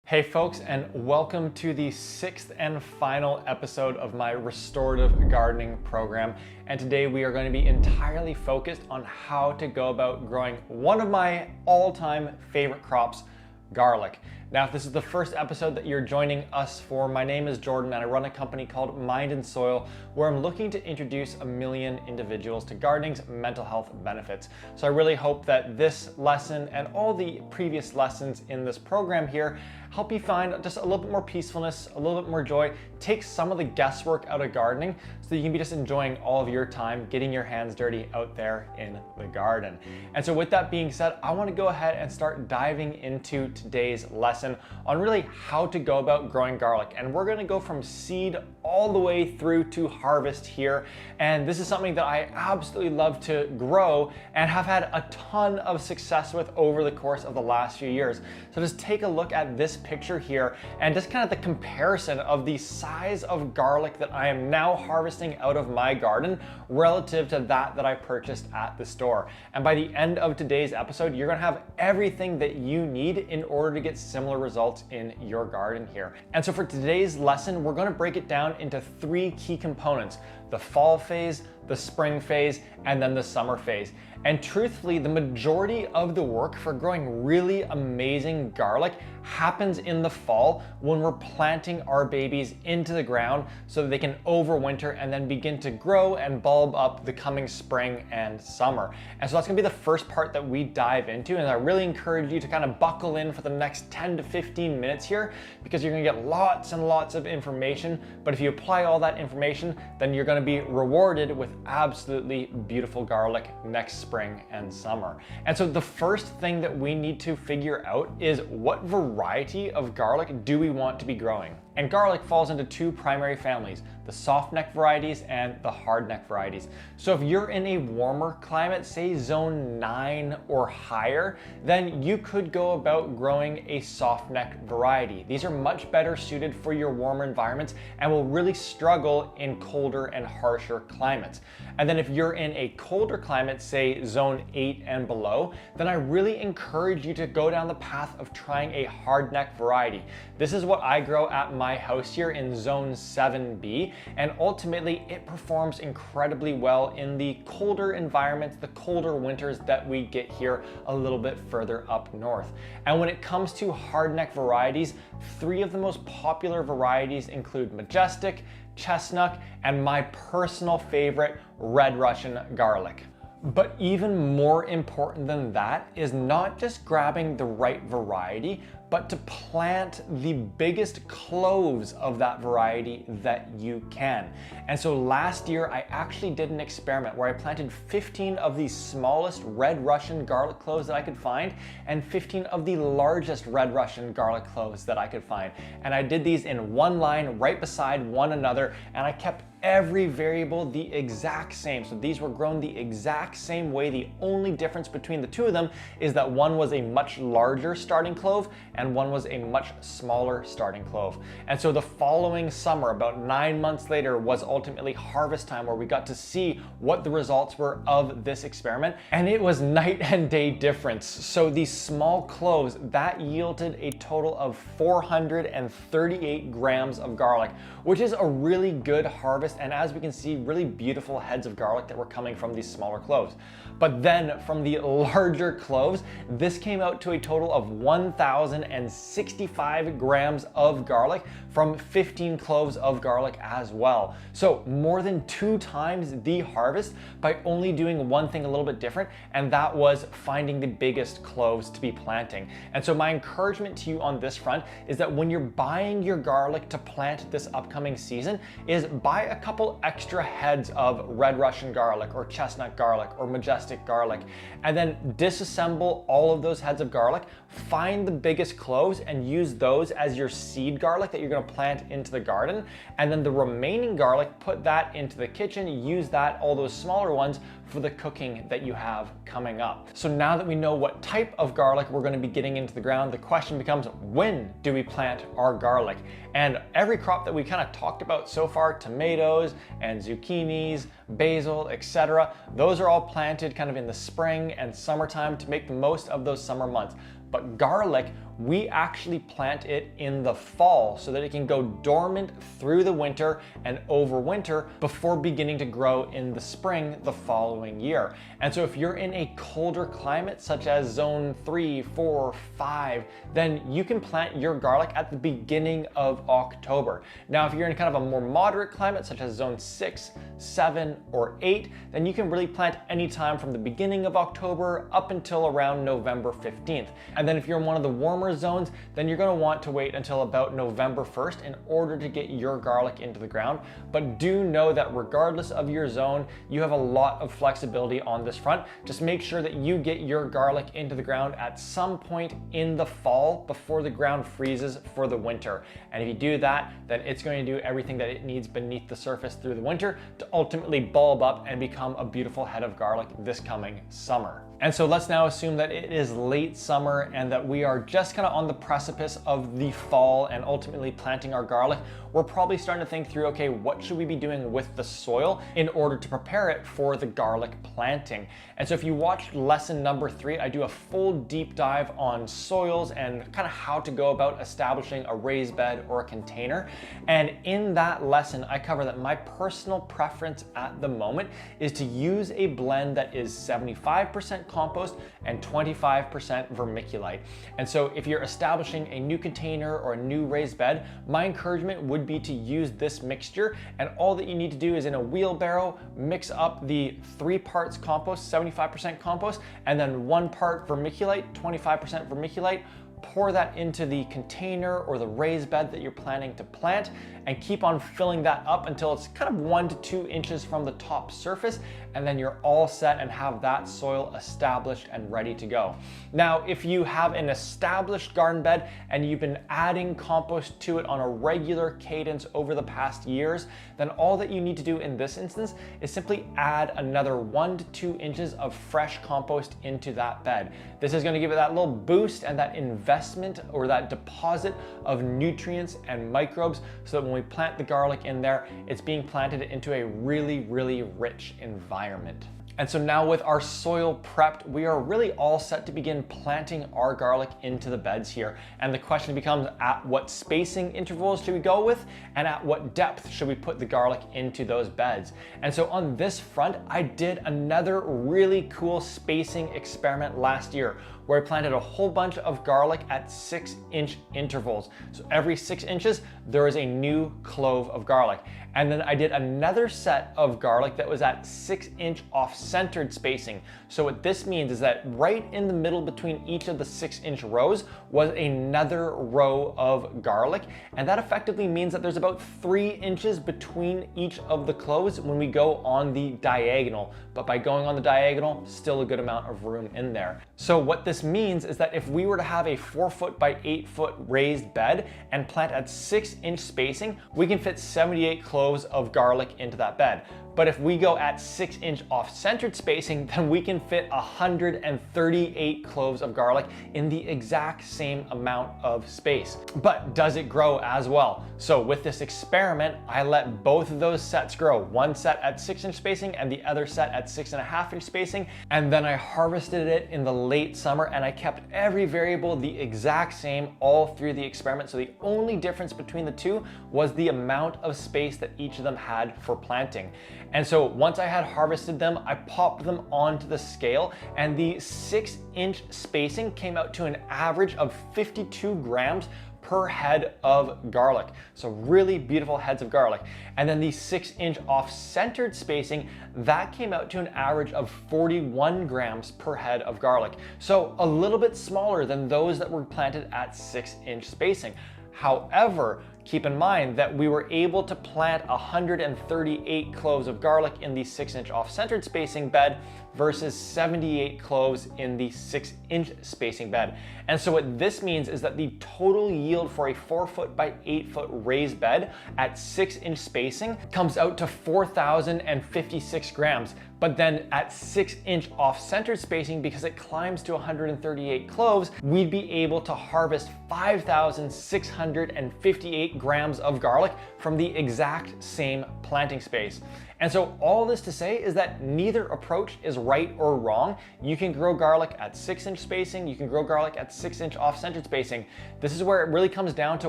Hey folks, and welcome to the sixth and final episode of my restorative gardening program. And today we are going to be entirely focused on how to go about growing one of my all-time favorite crops, garlic. Now, if this is the first episode that you're joining us for, my name is Jordan and I run a company called Mind and Soil, where I'm looking to introduce 1 million individuals to gardening's mental health benefits. So I really hope that this lesson and all the previous lessons in this program here help you find just a little bit more peacefulness, a little bit more joy, take some of the guesswork out of gardening so that you can be just enjoying all of your time, getting your hands dirty out there in the garden. And so with that being said, I want to go ahead and start diving into today's lesson on really how to go about growing garlic. And we're going to go from seed all the way through to harvest here. And this is something that I absolutely love to grow and have had a ton of success with over the course of the last few years. So just take a look at this picture here and just kind of the comparison of the size of garlic that I am now harvesting out of my garden relative to that I purchased at the store. And by the end of today's episode, you're going to have everything that you need in order to get similar results in your garden here. And so for today's lesson, we're going to break it down into 3 key components: the fall phase, the spring phase, and then the summer phase. And truthfully, the majority of the work for growing really amazing garlic happens in the fall when we're planting our babies into the ground so that they can overwinter and then begin to grow and bulb up the coming spring and summer. And so that's gonna be the first part that we dive into, and I really encourage you to kind of buckle in for the next 10 to 15 minutes here, because you're gonna get lots and lots of information, but if you apply all that information, then you're gonna be rewarded with absolutely beautiful garlic next spring and summer. And so the first thing that we need to figure out is what variety of garlic do we want to be growing? And garlic falls into 2 primary families: the soft neck varieties and the hard neck varieties. So if you're in a warmer climate, say zone 9 or higher, then you could go about growing a soft neck variety. These are much better suited for your warmer environments and will really struggle in colder and harsher climates. And then if you're in a colder climate, say zone 8 and below, then I really encourage you to go down the path of trying a hard neck variety. This is what I grow at my house here in zone 7B, and ultimately it performs incredibly well in the colder environments, the colder winters that we get here a little bit further up north. And when it comes to hardneck varieties, 3 of the most popular varieties include Majestic, Chestnut, and my personal favorite, Red Russian garlic. But even more important than that is not just grabbing the right variety, but to plant the biggest cloves of that variety that you can. And so last year, I actually did an experiment where I planted 15 of the smallest Red Russian garlic cloves that I could find and 15 of the largest Red Russian garlic cloves that I could find. And I did these in one line right beside one another, and I kept every variable the exact same. So these were grown the exact same way. The only difference between the 2 of them is that one was a much larger starting clove and one was a much smaller starting clove. And so the following summer, about 9 months later, was ultimately harvest time, where we got to see what the results were of this experiment. And it was night and day difference. So these small cloves, that yielded a total of 438 grams of garlic, which is a really good harvest. And as we can see, really beautiful heads of garlic that were coming from these smaller cloves. But then from the larger cloves, this came out to a total of 1,065 grams of garlic from 15 cloves of garlic as well. So more than 2 times the harvest by only doing one thing a little bit different, and that was finding the biggest cloves to be planting. And so my encouragement to you on this front is that when you're buying your garlic to plant this upcoming season, is buy a couple extra heads of Red Russian garlic or chestnut garlic or Majestic garlic, and then disassemble all of those heads of garlic, find the biggest cloves and use those as your seed garlic that you're going to plant into the garden, and then the remaining garlic, put that into the kitchen, use that, all those smaller ones, for the cooking that you have coming up. So now that we know what type of garlic we're going to be getting into the ground, the question becomes, when do we plant our garlic? And every crop that we kind of talked about so far, tomatoes and zucchinis, basil, etc., those are all planted kind of in the spring and summertime to make the most of those summer months. But garlic, we actually plant it in the fall so that it can go dormant through the winter and overwinter before beginning to grow in the spring the following year. And so if you're in a colder climate such as zone 3, 4, 5, then you can plant your garlic at the beginning of October. Now, if you're in kind of a more moderate climate such as zone 6, 7, or 8, then you can really plant anytime from the beginning of October up until around November 15th. And then if you're in one of the warmer zones, then you're going to want to wait until about November 1st in order to get your garlic into the ground. But do know that regardless of your zone, you have a lot of flexibility on this front. Just make sure that you get your garlic into the ground at some point in the fall before the ground freezes for the winter. And if you do that, then it's going to do everything that it needs beneath the surface through the winter to ultimately bulb up and become a beautiful head of garlic this coming summer. And so let's now assume that it is late summer and that we are just kind of on the precipice of the fall and ultimately planting our garlic. We're probably starting to think through, okay, what should we be doing with the soil in order to prepare it for the garlic planting? And so if you watched lesson number 3, I do a full deep dive on soils and kind of how to go about establishing a raised bed or a container. And in that lesson, I cover that my personal preference at the moment is to use a blend that is 75% compost and 25% vermiculite. And so if you're establishing a new container or a new raised bed, my encouragement would be to use this mixture, and all that you need to do is in a wheelbarrow mix up the 3 parts compost, 75% compost, and then 1 part vermiculite, 25% vermiculite. Pour that into the container or the raised bed that you're planning to plant, and keep on filling that up until it's kind of 1 to 2 inches from the top surface, and then you're all set and have that soil established and ready to go. Now, if you have an established garden bed and you've been adding compost to it on a regular cadence over the past years, then all that you need to do in this instance is simply add another 1 to 2 inches of fresh compost into that bed. This is going to give it that little boost and that investment or that deposit of nutrients and microbes, so that when we plant the garlic in there, it's being planted into a really, really rich environment. And so now with our soil prepped, we are really all set to begin planting our garlic into the beds here. And the question becomes, at what spacing intervals should we go with? And at what depth should we put the garlic into those beds? And so on this front, I did another really cool spacing experiment last year, where I planted a whole bunch of garlic at 6-inch intervals. So every 6 inches, there is a new clove of garlic. And then I did another set of garlic that was at 6-inch off-centered spacing. So what this means is that right in the middle between each of the 6-inch rows was another row of garlic. And that effectively means that there's about 3 inches between each of the cloves when we go on the diagonal. But by going on the diagonal, still a good amount of room in there. So what this means is that if we were to have a 4-foot by 8-foot raised bed and plant at 6-inch spacing, we can fit 78 cloves of garlic into that bed. But if we go at 6-inch off-centered spacing, then we can fit 138 cloves of garlic in the exact same amount of space. But does it grow as well? So with this experiment, I let both of those sets grow. One set at 6-inch spacing and the other set at 6.5-inch spacing. And then I harvested it in the late summer, and I kept every variable the exact same all through the experiment. So the only difference between the two was the amount of space that each of them had for planting. And so once I had harvested them, I popped them onto the scale, and the 6-inch spacing came out to an average of 52 grams per head of garlic. So really beautiful heads of garlic. And then the 6-inch off-centered spacing, that came out to an average of 41 grams per head of garlic. So a little bit smaller than those that were planted at 6-inch spacing. However, keep in mind that we were able to plant 138 cloves of garlic in the 6-inch off-centered spacing bed versus 78 cloves in the 6-inch spacing bed. And so what this means is that the total yield for a 4-foot by 8-foot raised bed at 6-inch spacing comes out to 4,056 grams. But then at 6-inch off-centered spacing, because it climbs to 138 cloves, we'd be able to harvest 5,658 8 grams of garlic from the exact same planting space. And so all this to say is that neither approach is right or wrong. You can grow garlic at 6-inch spacing, you can grow garlic at 6-inch off-centered spacing. This is where it really comes down to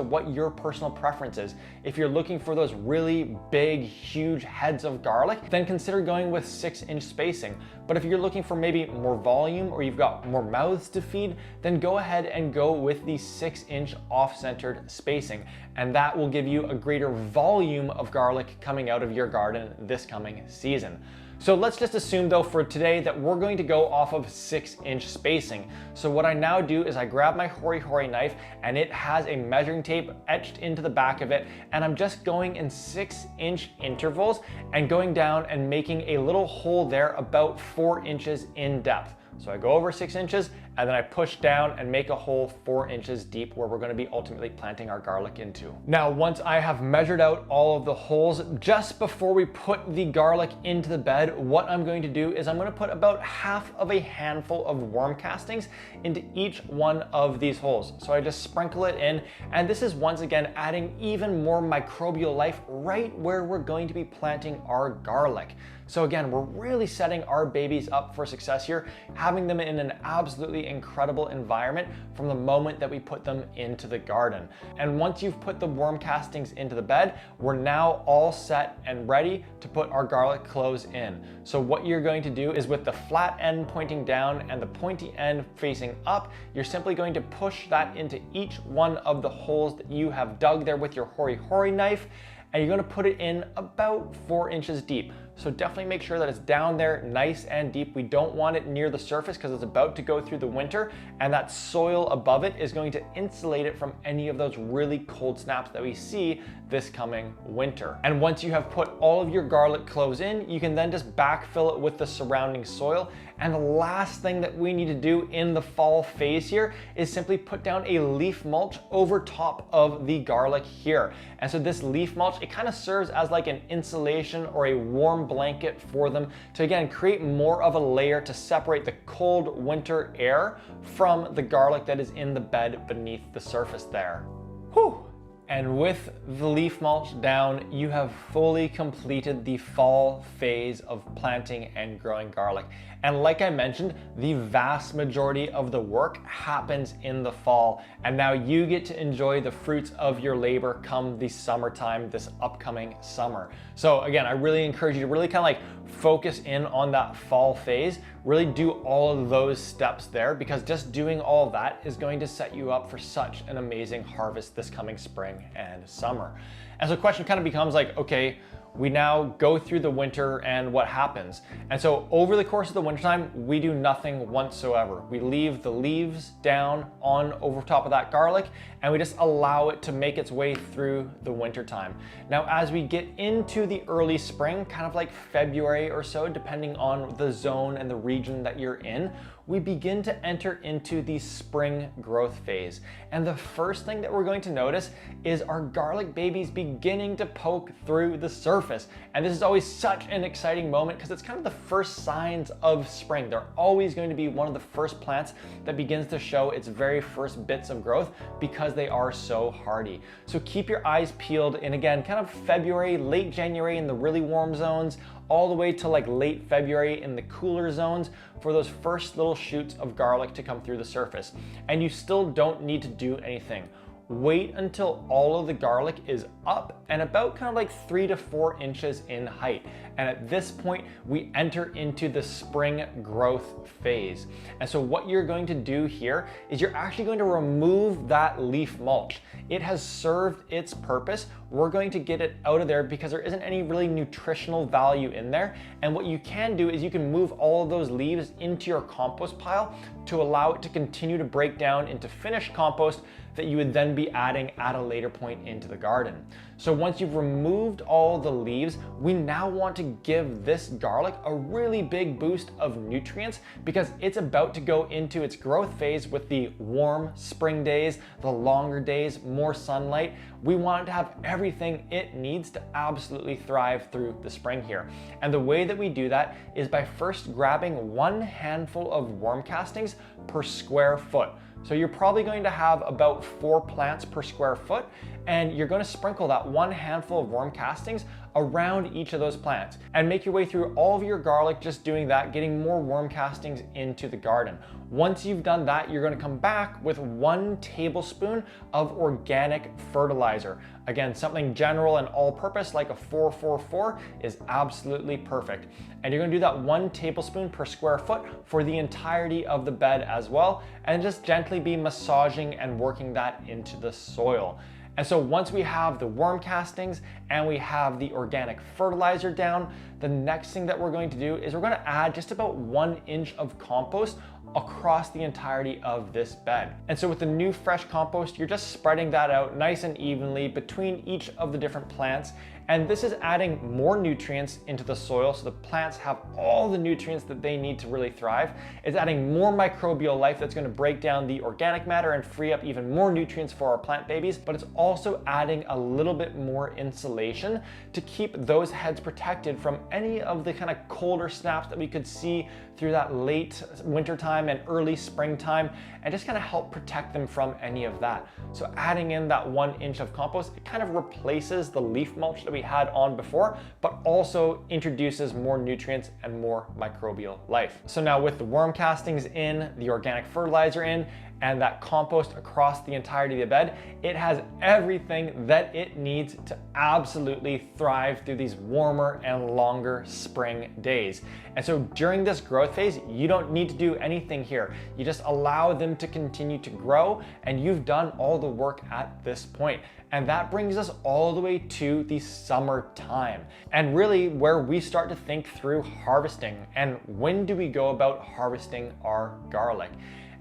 what your personal preference is. If you're looking for those really big, huge heads of garlic, then consider going with 6-inch spacing. But if you're looking for maybe more volume or you've got more mouths to feed, then go ahead and go with the 6-inch off-centered spacing. And that will give you a greater volume of garlic coming out of your garden this coming season. So let's just assume though for today that we're going to go off of 6-inch spacing. So what I now do is I grab my hori-hori knife and it has a measuring tape etched into the back of it, and I'm just going in 6-inch intervals and going down and making a little hole there about 4 inches in depth. So I go over 6 inches and then I push down and make a hole 4 inches deep where we're going to be ultimately planting our garlic into. Now, once I have measured out all of the holes, just before we put the garlic into the bed, what I'm going to do is I'm going to put about half of a handful of worm castings into each one of these holes. So I just sprinkle it in, and this is once again adding even more microbial life right where we're going to be planting our garlic. So again, we're really setting our babies up for success here, having them in an absolutely incredible environment from the moment that we put them into the garden. And once you've put the worm castings into the bed, we're now all set and ready to put our garlic cloves in. So what you're going to do is with the flat end pointing down and the pointy end facing up, you're simply going to push that into each one of the holes that you have dug there with your hori-hori knife, and you're going to put it in about 4 inches deep. So definitely make sure that it's down there nice and deep. We don't want it near the surface because it's about to go through the winter, and that soil above it is going to insulate it from any of those really cold snaps that we see this coming winter. And once you have put all of your garlic cloves in, you can then just backfill it with the surrounding soil. And the last thing that we need to do in the fall phase here is simply put down a leaf mulch over top of the garlic here. And so this leaf mulch, it kind of serves as like an insulation or a warm blanket for them to again create more of a layer to separate the cold winter air from the garlic that is in the bed beneath the surface there. Whew. And with the leaf mulch down, you have fully completed the fall phase of planting and growing garlic. And like I mentioned, the vast majority of the work happens in the fall. And now you get to enjoy the fruits of your labor come the summertime, this upcoming summer. So again, I really encourage you to really kind of like focus in on that fall phase, really do all of those steps there, because just doing all of that is going to set you up for such an amazing harvest this coming spring and summer. And so the question kind of becomes like, okay, we now go through the winter and what happens? And so over the course of the wintertime, we do nothing whatsoever. We leave the leaves down on over top of that garlic, and we just allow it to make its way through the wintertime. Now, as we get into the early spring, kind of like February or so, depending on the zone and the region that you're in, we begin to enter into the spring growth phase. And the first thing that we're going to notice is our garlic babies beginning to poke through the surface. And this is always such an exciting moment because it's kind of the first signs of spring. They're always going to be one of the first plants that begins to show its very first bits of growth because they are so hardy. So keep your eyes peeled, and again, kind of February, late January in the really warm zones, all the way to like late February in the cooler zones for those first little shoots of garlic to come through the surface. And you still don't need to do anything. Wait until all of the garlic is up and about kind of like 3 to 4 inches in height. And at this point, we enter into the spring growth phase. And so what you're going to do here is you're actually going to remove that leaf mulch. It has served its purpose. We're going to get it out of there because there isn't any really nutritional value in there. And what you can do is you can move all of those leaves into your compost pile to allow it to continue to break down into finished compost that you would then be adding at a later point into the garden. So once you've removed all the leaves, we now want to give this garlic a really big boost of nutrients because it's about to go into its growth phase with the warm spring days, the longer days, more sunlight. We want it to have everything it needs to absolutely thrive through the spring here. And the way that we do that is by first grabbing 1 handful of worm castings per square foot. So you're probably going to have about 4 plants per square foot, and you're going to sprinkle that 1 handful of worm castings around each of those plants and make your way through all of your garlic just doing that, getting more worm castings into the garden. Once you've done that, you're going to come back with 1 tablespoon of organic fertilizer. Again, something general and all-purpose like a 4-4-4 is absolutely perfect. And you're going to do that 1 tablespoon per square foot for the entirety of the bed as well, and just gently be massaging and working that into the soil. And so once we have the worm castings and we have the organic fertilizer down, the next thing that we're going to do is we're going to add just about 1 inch of compost across the entirety of this bed. And so with the new fresh compost, you're just spreading that out nice and evenly between each of the different plants. And this is adding more nutrients into the soil so the plants have all the nutrients that they need to really thrive. It's adding more microbial life that's going to break down the organic matter and free up even more nutrients for our plant babies, but it's also adding a little bit more insulation to keep those heads protected from any of the kind of colder snaps that we could see through that late winter time and early springtime, and just kind of help protect them from any of that. So adding in that 1 inch of compost, it kind of replaces the leaf mulch that we had on before, but also introduces more nutrients and more microbial life. So now with the worm castings in, the organic fertilizer in, and that compost across the entirety of the bed, it has everything that it needs to absolutely thrive through these warmer and longer spring days. And so during this growth phase, you don't need to do anything here. You just allow them to continue to grow, and you've done all the work at this point. And that brings us all the way to the summertime, and really where we start to think through harvesting and when do we go about harvesting our garlic.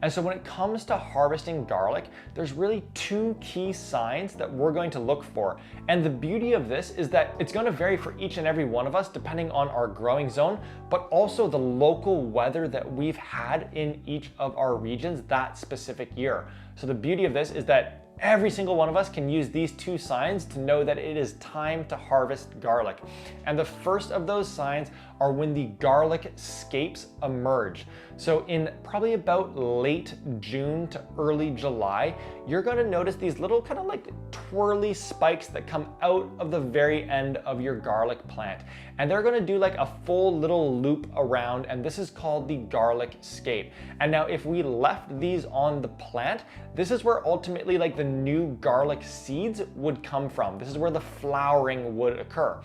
And so when it comes to harvesting garlic, there's really 2 key signs that we're going to look for. And the beauty of this is that it's going to vary for each and every one of us depending on our growing zone, but also the local weather that we've had in each of our regions that specific year. So the beauty of this is that every single one of us can use these 2 signs to know that it is time to harvest garlic. And the first of those signs are when the garlic scapes emerge. So in probably about late June to early July, you're going to notice these little kind of like twirly spikes that come out of the very end of your garlic plant. And they're going to do like a full little loop around, and this is called the garlic scape. And now if we left these on the plant, this is where ultimately like the new garlic seeds would come from. This is where the flowering would occur.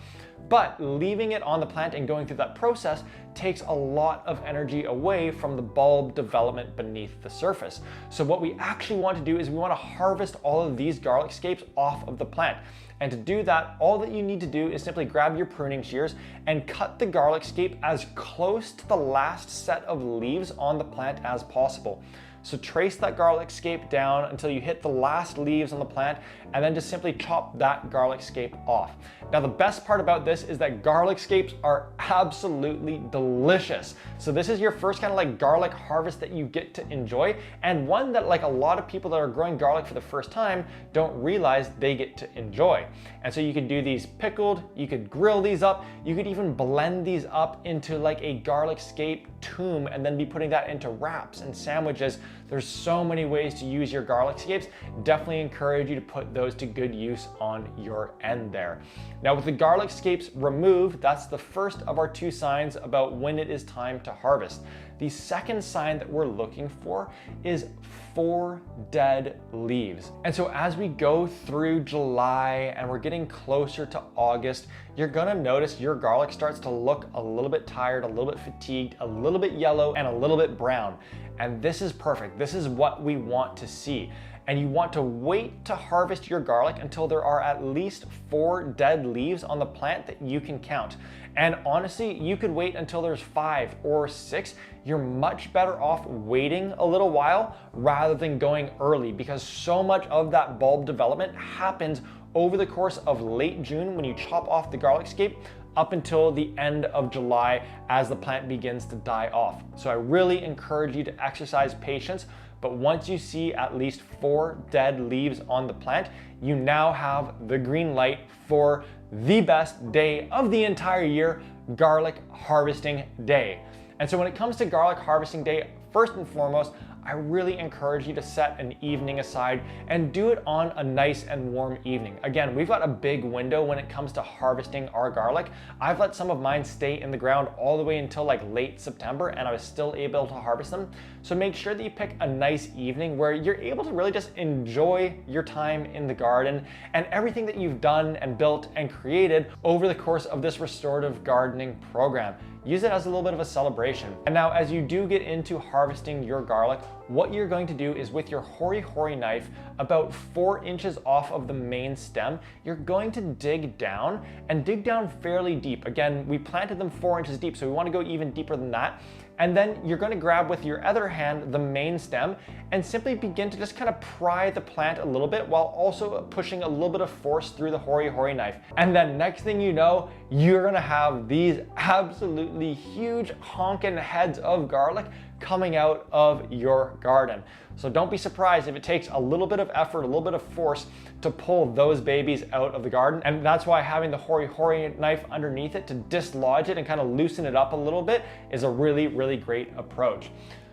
But leaving it on the plant and going through that process takes a lot of energy away from the bulb development beneath the surface. So what we actually want to do is we want to harvest all of these garlic scapes off of the plant. And to do that, all that you need to do is simply grab your pruning shears and cut the garlic scape as close to the last set of leaves on the plant as possible. So trace that garlic scape down until you hit the last leaves on the plant, and then just simply chop that garlic scape off. Now the best part about this is that garlic scapes are absolutely delicious. So this is your first kind of like garlic harvest that you get to enjoy, and one that like a lot of people that are growing garlic for the first time don't realize they get to enjoy. And so you could do these pickled, you could grill these up, you could even blend these up into like a garlic scape tomb and then be putting that into wraps and sandwiches. There's so many ways to use your garlic scapes. Definitely encourage you to put those to good use on your end there. Now with the garlic scapes removed, that's the first of our 2 signs about when it is time to harvest. The second sign that we're looking for is 4 dead leaves. And so as we go through July and we're getting closer to August, you're gonna notice your garlic starts to look a little bit tired, a little bit fatigued, a little bit yellow, and a little bit brown. And this is perfect. This is what we want to see. And you want to wait to harvest your garlic until there are at least 4 dead leaves on the plant that you can count. And honestly, you could wait until there's 5 or 6. You're much better off waiting a little while rather than going early, because so much of that bulb development happens over the course of late June when you chop off the garlic scape up until the end of July as the plant begins to die off. So I really encourage you to exercise patience, but once you see at least 4 dead leaves on the plant, you now have the green light for the best day of the entire year, garlic harvesting day. And so when it comes to garlic harvesting day, first and foremost, I really encourage you to set an evening aside and do it on a nice and warm evening. Again, we've got a big window when it comes to harvesting our garlic. I've let some of mine stay in the ground all the way until like late September, and I was still able to harvest them. So make sure that you pick a nice evening where you're able to really just enjoy your time in the garden and everything that you've done and built and created over the course of this restorative gardening program. Use it as a little bit of a celebration. And now, as you do get into harvesting your garlic, what you're going to do is with your hori-hori knife, about 4 inches off of the main stem, you're going to dig down and dig down fairly deep. Again, we planted them 4 inches deep, so we want to go even deeper than that. And then you're going to grab with your other hand the main stem and simply begin to just kind of pry the plant a little bit while also pushing a little bit of force through the hori-hori knife. And then next thing you know, you're going to have these absolutely huge honking heads of garlic coming out of your garden. So don't be surprised if it takes a little bit of effort, a little bit of force to pull those babies out of the garden. And that's why having the hori-hori knife underneath it to dislodge it and kind of loosen it up a little bit is a really, really great approach.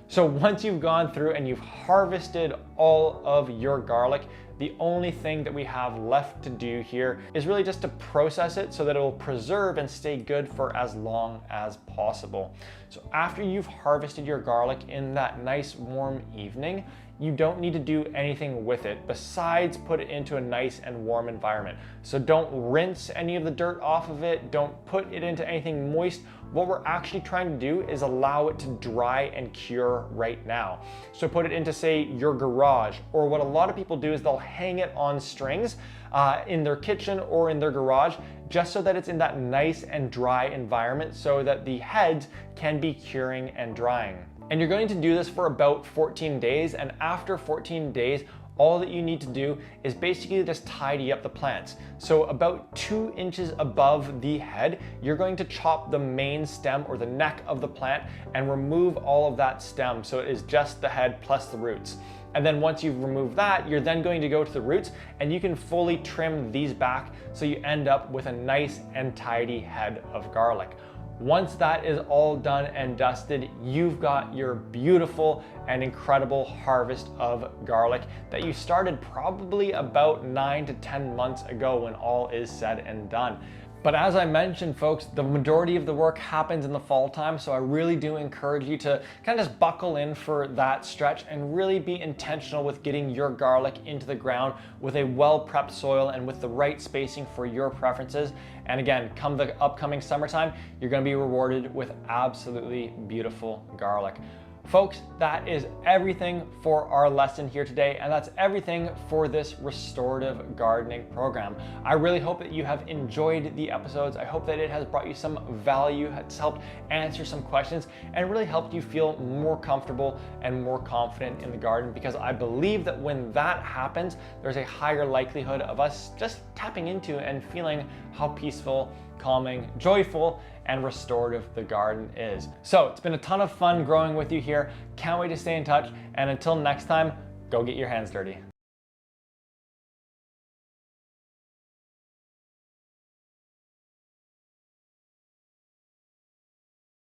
So once you've gone through and you've harvested all of your garlic, the only thing that we have left to do here is really just to process it so that it will preserve and stay good for as long as possible. So after you've harvested your garlic in that nice warm evening, you don't need to do anything with it besides put it into a nice and warm environment. So don't rinse any of the dirt off of it. Don't put it into anything moist. What we're actually trying to do is allow it to dry and cure right now. So put it into, say, your garage, or what a lot of people do is they'll hang it on strings in their kitchen or in their garage, just so that it's in that nice and dry environment so that the heads can be curing and drying. And you're going to do this for about 14 days, and after 14 days, all that you need to do is basically just tidy up the plants. So about 2 inches above the head, you're going to chop the main stem or the neck of the plant and remove all of that stem, so it is just the head plus the roots. And then once you've removed that, you're then going to go to the roots and you can fully trim these back so you end up with a nice and tidy head of garlic. Once that is all done and dusted, you've got your beautiful and incredible harvest of garlic that you started probably about 9 to 10 months ago when all is said and done. But as I mentioned, folks, the majority of the work happens in the fall time, so I really do encourage you to kind of just buckle in for that stretch and really be intentional with getting your garlic into the ground with a well-prepped soil and with the right spacing for your preferences. And again, come the upcoming summertime, you're going to be rewarded with absolutely beautiful garlic. Folks, that is everything for our lesson here today, and that's everything for this restorative gardening program. I really hope that you have enjoyed the episodes. I hope that it has brought you some value, has helped answer some questions, and really helped you feel more comfortable and more confident in the garden, because I believe that when that happens, there's a higher likelihood of us just tapping into and feeling how peaceful, calming, joyful, and restorative the garden is. So it's been a ton of fun growing with you here. Can't wait to stay in touch. And until next time, go get your hands dirty.